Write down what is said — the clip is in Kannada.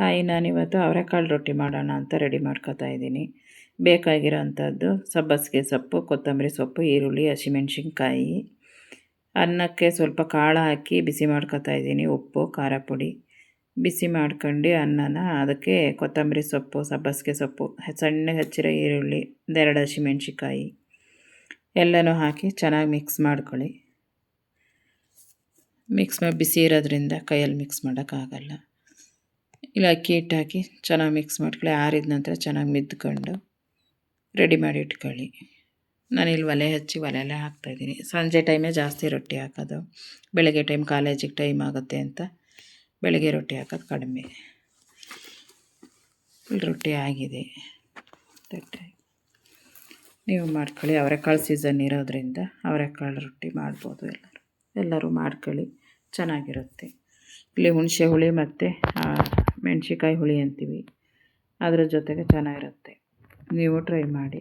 ಹಾಯ್, ನಾನಿವತ್ತು ಅವರೆಕಾಳು ರೊಟ್ಟಿ ಮಾಡೋಣ ಅಂತ ರೆಡಿ ಮಾಡ್ಕೊತಾ ಇದ್ದೀನಿ. ಬೇಕಾಗಿರೋ ಅಂಥದ್ದು ಸಬ್ಬಸಿಗೆ ಸೊಪ್ಪು, ಕೊತ್ತಂಬರಿ ಸೊಪ್ಪು, ಈರುಳ್ಳಿ, ಹಸಿಮೆಣ್ಸಿನ್ಕಾಯಿ. ಅನ್ನಕ್ಕೆ ಸ್ವಲ್ಪ ಕಾಳು ಹಾಕಿ ಬಿಸಿ ಮಾಡ್ಕೊತಾ ಇದ್ದೀನಿ. ಉಪ್ಪು, ಖಾರ ಪುಡಿ ಬಿಸಿ ಮಾಡ್ಕೊಂಡು ಅನ್ನನ ಅದಕ್ಕೆ ಕೊತ್ತಂಬರಿ ಸೊಪ್ಪು, ಸಬ್ಬಸಿಗೆ ಸೊಪ್ಪು, ಸಣ್ಣಗೆ ಹಚ್ಚಿರೋ ಈರುಳ್ಳಿ, ಒಂದೆರಡು ಹಸಿಮೆಣ್ಸಿನ್ಕಾಯಿ ಎಲ್ಲನೂ ಹಾಕಿ ಚೆನ್ನಾಗಿ ಮಿಕ್ಸ್ ಮಾಡ್ಕೊಳ್ಳಿ. ಬಿಸಿ ಇರೋದ್ರಿಂದ ಕೈಯಲ್ಲಿ ಮಿಕ್ಸ್ ಮಾಡೋಕ್ಕಾಗಲ್ಲ. ಇಲ್ಲ, ಅಕ್ಕಿ ಹಿಟ್ಟು ಹಾಕಿ ಚೆನ್ನಾಗಿ ಮಿಕ್ಸ್ ಮಾಡ್ಕೊಳ್ಳಿ. ಆರಿದ ನಂತರ ಚೆನ್ನಾಗಿ ಮಿದ್ಕೊಂಡು ರೆಡಿ ಮಾಡಿ ಇಟ್ಕೊಳ್ಳಿ. ನಾನಿಲ್ಲಿ ಒಲೆ ಹಚ್ಚಿ ಒಲೆಯಲ್ಲೇ ಹಾಕ್ತಾಯಿದ್ದೀನಿ. ಸಂಜೆ ಟೈಮೇ ಜಾಸ್ತಿ ರೊಟ್ಟಿ ಹಾಕೋದು, ಬೆಳಗ್ಗೆ ಟೈಮ್ ಕಾಲೇಜಿಗೆ ಟೈಮ್ ಆಗುತ್ತೆ ಅಂತ ಬೆಳಗ್ಗೆ ರೊಟ್ಟಿ ಹಾಕೋದು ಕಡಿಮೆ. ರೊಟ್ಟಿ ಆಗಿದೆ, ತಟ್ಟೆ ನೀವು ಮಾಡ್ಕೊಳ್ಳಿ. ಅವರೆಕಾಳು ಸೀಸನ್ ಇರೋದ್ರಿಂದ ಅವರೆಕಾಳು ರೊಟ್ಟಿ ಮಾಡ್ಬೋದು. ಎಲ್ಲರೂ ಮಾಡ್ಕೊಳ್ಳಿ, ಚೆನ್ನಾಗಿರುತ್ತೆ. ಇಲ್ಲಿ ಹುಣಸೆ ಹುಳಿ ಮತ್ತು ಮೆಣಸಿನ್ಕಾಯಿ ಹುಳಿ ಅಂತೀವಿ, ಅದರ ಜೊತೆಗೆ ಚೆನ್ನಾಗಿರುತ್ತೆ. ನೀವು ಟ್ರೈ ಮಾಡಿ.